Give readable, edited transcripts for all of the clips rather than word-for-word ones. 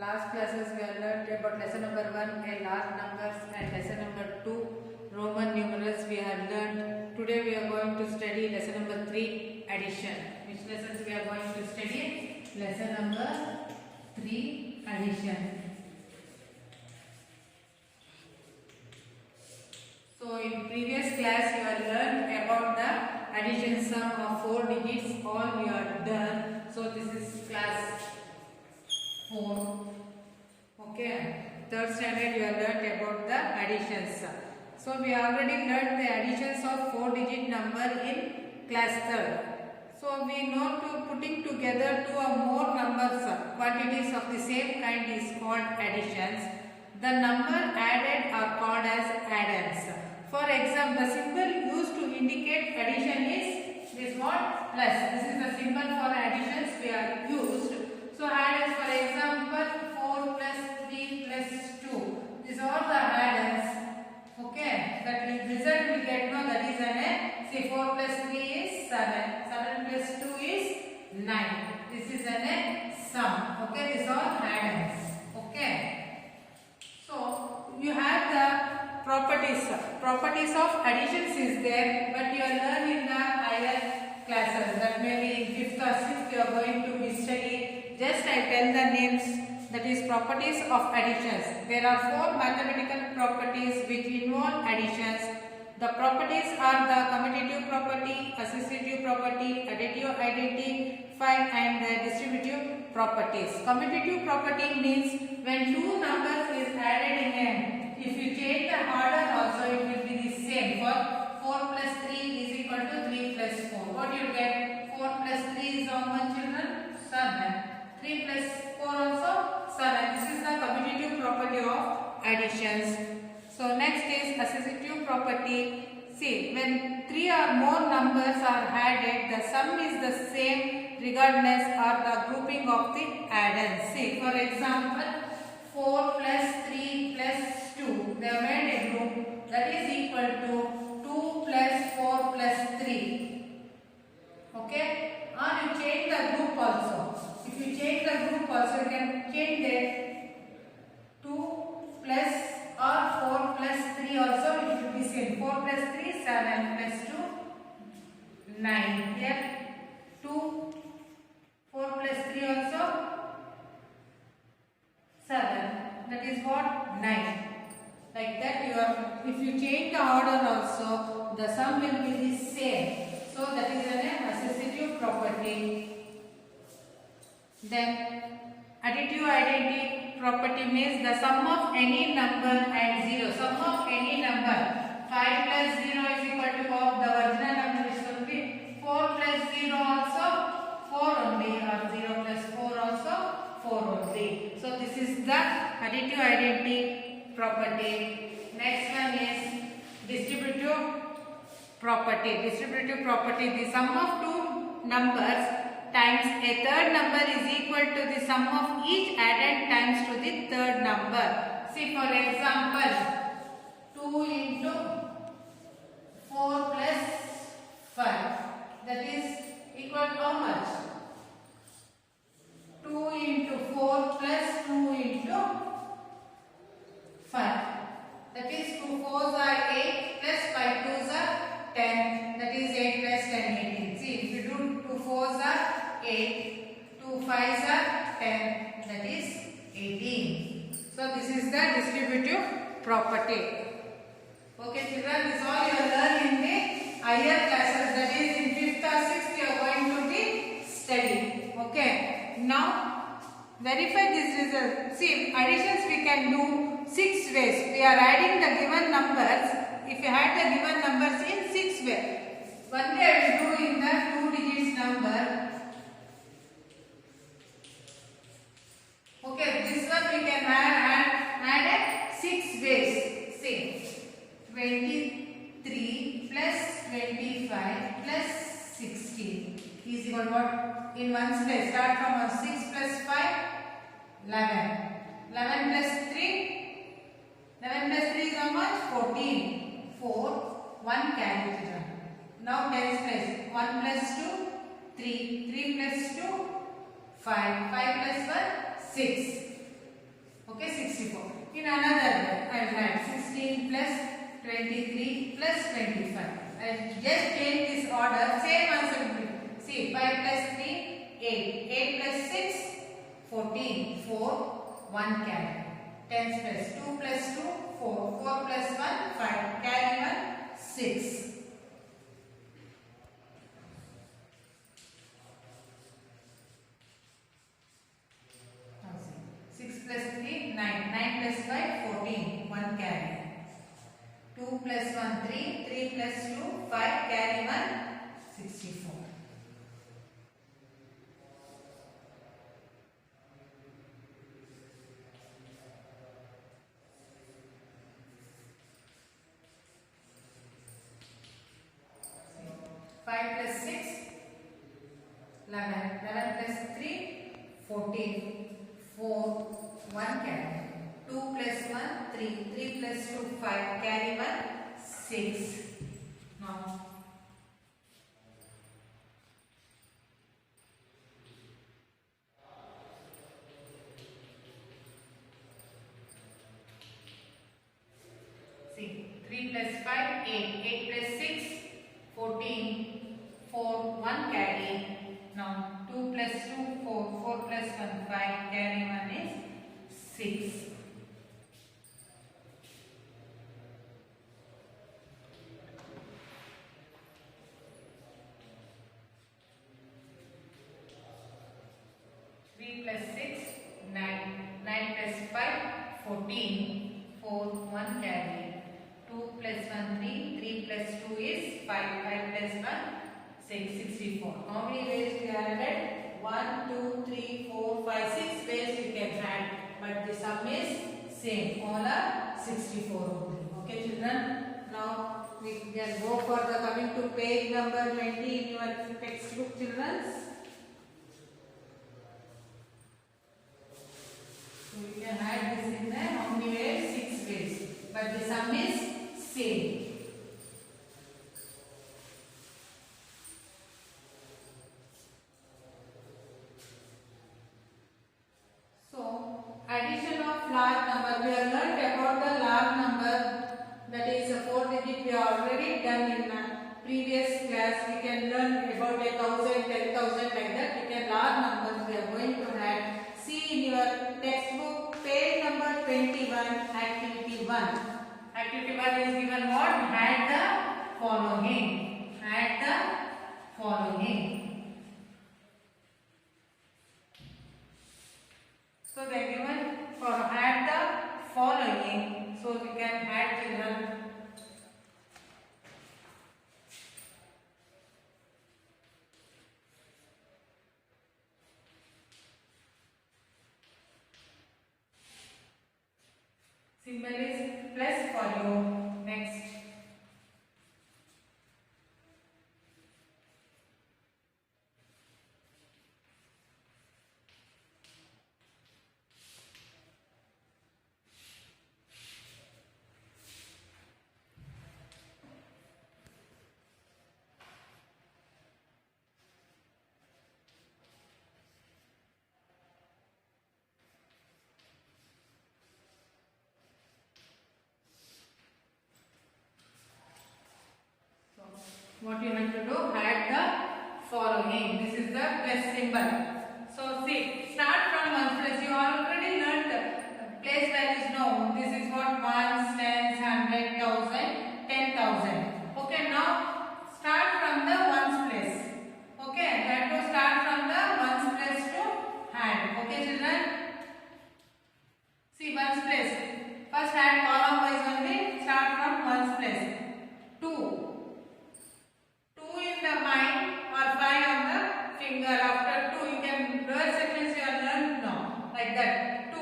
Last classes we have learned about lesson number 1 and large numbers, and lesson number 2 Roman numerals we have learned. Today we are going to study lesson number 3 addition. Which lessons we are going to study? Lesson number 3 addition. So in previous class you have learned about the addition sum of 4 digits. All we are done. So this is class 4. Okay. Third standard you have learned about the additions. So we already learned the additions of 4-digit number in class 3rd. So we know to putting together two or more numbers, quantities of the same kind is called additions. The number added are called as addends. For example, the symbol used to indicate addition is this what? Plus. This is the symbol for additions we are used. So addends, for example, 4 plus 3 plus 2. These are the addends. Okay. That result we get now, that is an see 4 plus 3 is 7. 7 plus 2 is 9. This is an sum. Okay. These are addends. Okay. So you have the properties. Properties of additions is there, but you are learning in the higher classes. That may be in 5th or 6th you are going to be studying. Just I tell the names, that is properties of additions. There are 4 mathematical properties which involve additions. The properties are the commutative property, associative property, additive, identify and the distributive properties. Commutative property means when two numbers is added in a, if you change the order also it will be the same. For 4 plus 3 is equal to 3 plus 4. What you get? 4 plus 3 is how much, children? 7. 3 plus 4 also 7. This is the commutative property of additions. So next is associative property. See, when 3 or more numbers are added, the sum is the same regardless of the grouping of the addends. See, for example, 4 plus 3 plus 2. They have made a group that is equal to 2 plus 4 plus 3. Okay? Or you change the group also. If you change the group also, you can change the 2 plus or 4 plus 3 also, it should be same. 4 plus 3, 7 plus 2, 9. Here 2, 4 plus 3 also 7. That is what? 9. Like that you are, if you change the order also, the sum will be the same. So that is an associative property. Then additive identity property means the sum of any number and 0. Sum of any number. 5 plus 0 is equal to what? The original number is going to be 4 plus 0 also 4 only, or 0 plus 4 also 4 only. So this is the additive identity property. Next one is distributive property. Distributive property, the sum of two numbers times a third number is equal to the sum of each added times to the third number. See, for example, 2 into 4 plus 5. That is equal to how much? 2 into 4 plus 2 into 5. That is 2 4s are 8 plus 5 2s are 10. That is 8 plus 10, 18. See, if you do 2 4s are 8, 2 5s are 10. That is 18. So this is the distributive property. Okay, children, this all you are learning in the higher classes. That is in 5th or 6th you are going to be studying. Okay. Now verify this result. See, additions we can do 6 ways. We are adding the given numbers. If you add the given numbers in 6 ways. One way I will do in the 2 digits number. Okay, this one we can add 6 ways. See, 23 plus 25 plus 16 is equal to what? In ones place. Start from 6 plus 5, 11. 11 plus 3. 11 plus 3 is how much? 14. 4. 1 carry children. Now tens place. 1 plus 2, 3. 3 plus 2, 5. 5 plus 1, 6. 23 plus 25. And just change this order. Same answer. See, 5 plus 3, 8. 8 plus 6, 14. 4, 1 carry. 10 plus 2 plus 2, 4. 4 plus 1, 5. Carry 1, 6. 6 plus 3, 9. 9 plus 5, 14. 1 carry. 2 plus 1, 3. 3 plus 2, 5. Carry 1, 64. Five plus 6, 11. 11 plus 3, 14. 4, 1 carry. 2 plus 1, 3. 3 plus 2, 5. Carry 1, 6. Now, see, 3 plus 5, 8. 8 plus 6, 14. 4, 1 carry. Now, 2 plus 2, 4. 4 plus 1, 5. Carry 1 is 6. Plus 6, 9. 9 plus 5, 14. 4, 1 carry. 2 plus 1, 3. 3 plus 2 is 5. 5 plus 1, 6. 64. How many ways we are added? 1, 2, 3, 4, 5, 6 ways we can add. But the sum is same. All are 64 only. Okay, children? Now we can go for the coming to page number 20 in your textbook, children. We can add this in there. How many ways? 6 ways. But the sum is same. So, addition of large number. We have learnt about the large number, that is a 4 digit. We have already done in previous class. We can learn about 1,000, 10,000 like that. We can large numbers. We are going to add. See in your textbook, page number 21, activity 1. Activity 1 is given what? Add the following. Add the following. So they are given for add the following. So we can add children. Symbol is plus for you. Next. What you have to do? Add the following. This is the plus symbol. So see, start from 1 plus. You already learned the place values now. This is what? 1, 10, 100, 1000, 10,000. Okay, now start from the 1's place. Okay, you have to start from the 1's place to add. Okay, children? See 1's place. First add column wise only. Start from 1's place. 2. The mind or 5 on the finger. After 2 you can lower sections you are learned now. Like that. 2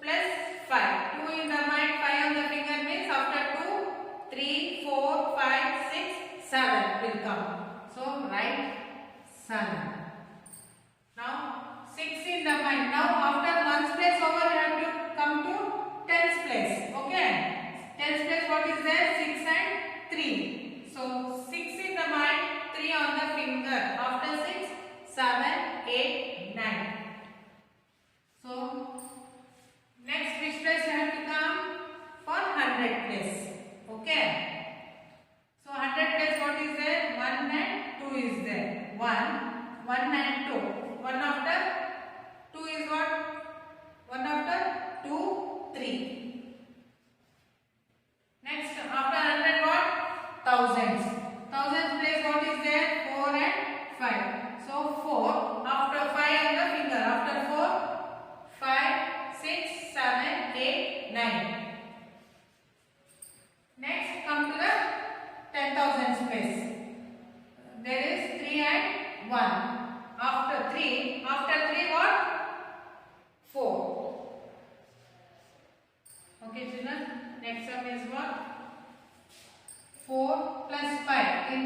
plus 5. 2 in the mind, 5 on the finger means after 2, 3, 4, 5, 6, 7 will come. So write 7. Now 6 in the mind. Now after 1's place over you have to come to 10's place. Okay. 10's place what is there? 6 and 3. So 6 in the mind, 3 on the finger. After 6, 7, 8, 9. So next which place you have to come? For 100 place. Okay.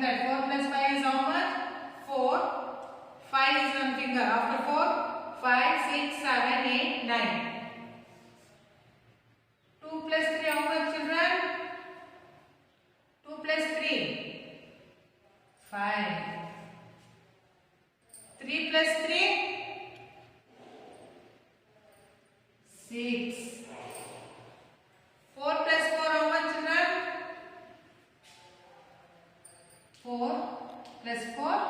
that. 4 plus 5 is how much? 4. 5 is one finger. After 4, 5, 6, 7, 8, 9. 2 plus 3 how much, children? 2 plus 3. 5. 3 plus 3. 6. 4 plus 4 how much, children? 4 plus 4,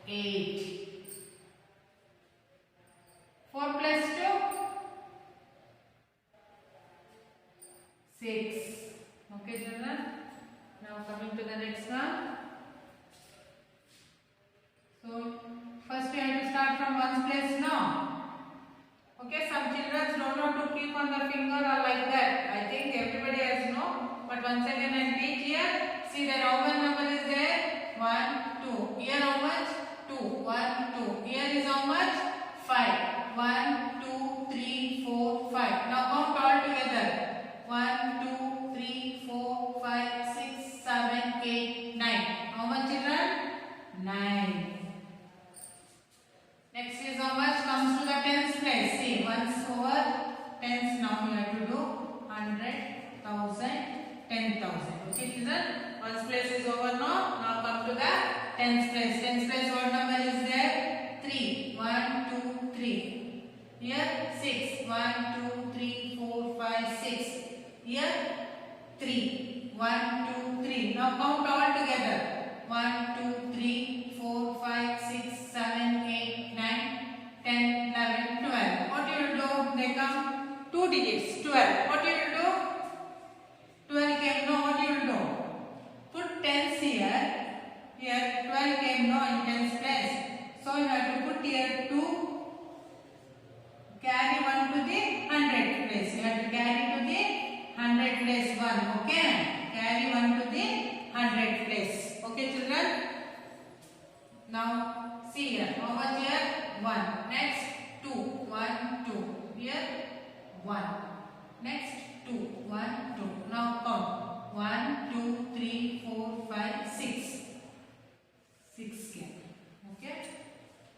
8. 4 plus 2, 6. Okay, children. Now coming to the next one. So first we have to start from ones place now. Okay, some children don't know to keep on the finger or like that. I think everybody has know. But once again I repeat here. See that how many number is there? 1, 2. Here how much? 2. 1, 2. Here is how much? 5. 1, 2, 3, 4, 5. Now count all together. 1, 2, 3, 4, 5, 6, 7, 8, 9. How much, children? 9. Next is how much comes to the tens place. See, ones over tens. Now you have to do 100, 1000, 10,000. Okay, children. Ones place is over now. Now come to the tens place. Tens place what number is there? 3. 1, 2, 3. Here 6. 1, 2, 3, 4, 5, 6. Here 3. 1, 2, 3. Now count all together. 1, 2, 3, 4, 5, 6, 7, 8, 9, 10, 11, 12. What you will do? They come 2 digits. 12. What you will do? 12 came. No, what you will do? Put tens here. Here 12 came no in tens place. So you have to put here 2. Carry 1 to the 100 place. You have to carry to the 100 place 1. Okay. Carry 1 to the 100 place. Okay, children. Now see here. How much here? 1. Next 2. 1, 2. Here 1. Next 2. 1, 2. Now count. 1, 2, 3, 4, 5, 6. 6 came. Okay.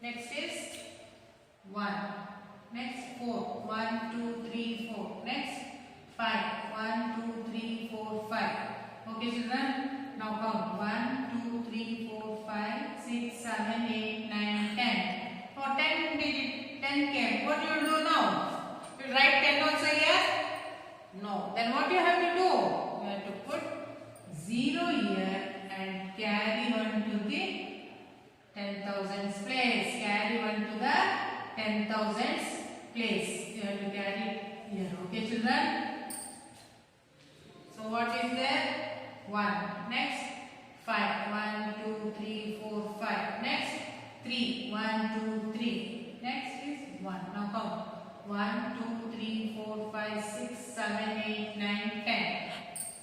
Next is 1. Next 4. 1, 2, 3, 4. Next 5. 1, 2, 3, 4, 5. Okay, children. Now count. 1, 2, 3, 4, 5, 6, 7, 8, 9, 10. For 10 digit, 10 came. What you will do now? You will write 10 also here? No. Then what you have to do? You have to put 0 here and carry 1 to the 10,000's place. Carry 1 to the 10,000's place. You have to carry here. Okay, children? So what is there? 1. Next 5. 1, 2, 3, 4, 5. Next 3. 1, 2, 3. Next is 1. Now count. 1, 2, 3, 4, 5, 6, 7, 8, 9, 10.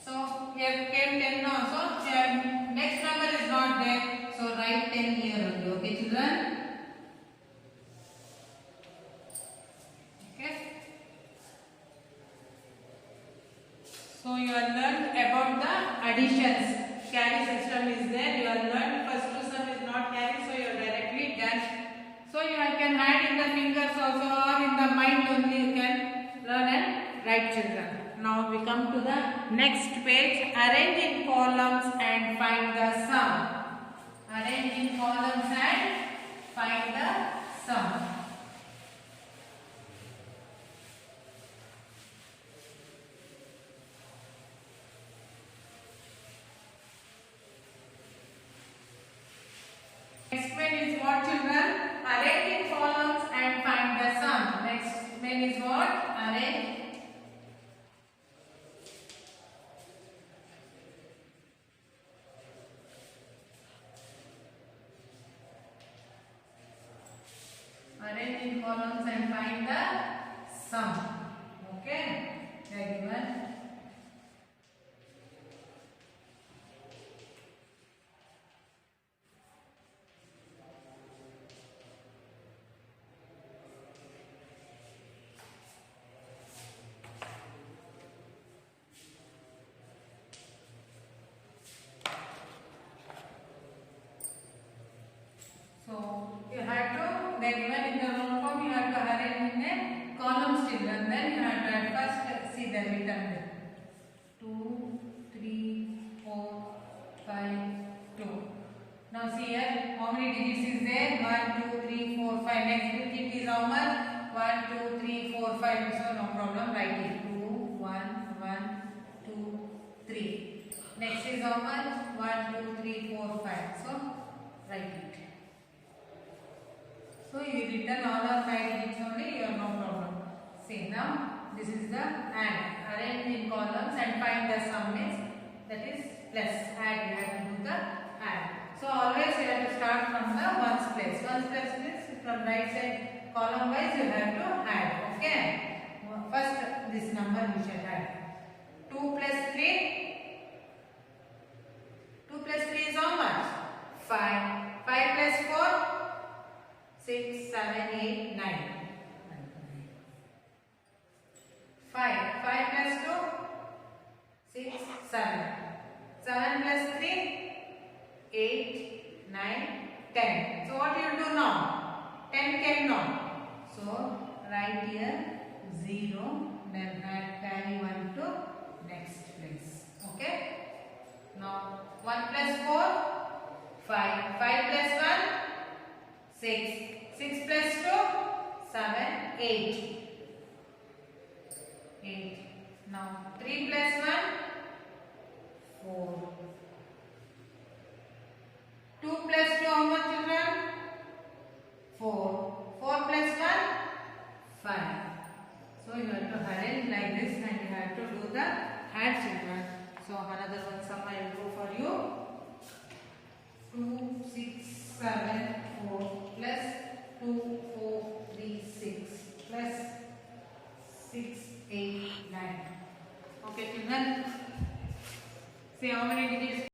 So here came 10 now. So here next number is not there. So write 10 here only. Okay, children? Okay. So you have learned about the additions. Carry system is there. You have learned first two sum is not carry, so you are directly done. So you can add in the fingers also or in the mind only you can learn and write, children. Now we come to the next page. Arrange in columns and find the sum. Arrange in columns and find the sum. Next main is what, children? Arrange in columns and find the sum. Next main is what? Arrange. Arrange in columns and find the sum. Okay? They are given. children, then you have to add first, see the return there. 2, 3, 4, 5, 2. Now see here, how many digits is there? 1, 2, 3, 4, 5. Next digit is how much? 1, 2, 3, 4, 5. So no problem, write it. 2, 1, 1, 2, 3. Next is how much? 1, 2, 3, 4, 5. So write it. So you written all the 5 digits only, you have no problem. See now, this is the add. Arrange in columns and find the sum is, that is plus. Add, you have to do the add. So always you have to start from the ones place. Ones place means from right side column wise you have to add. Okay. First this number we shall add. 2 plus 3. 2 plus 3 is how much? 5. 5 plus 4. 6, 7, 8, 9. 5. 5 plus 2. 6, 7. 7 plus 3. 8, 9, 10. So what you will do now? 10 came now. So write here 0. Then add carry 1 to next place. Okay. Now 1 plus 4. 5. 5 plus 1. 6. 6 plus 2, 7, 8. 8. Now 3 plus 1, 4. 2 plus 2, how much children? 4. 4 plus 1, 5. So you have to arrange like this and you have to do the add children. So another one sum I will do for you. 2, 6, 7, 4 plus 2, 4, 3, 6 plus 6, 8, 9. Okay children. See how many digits?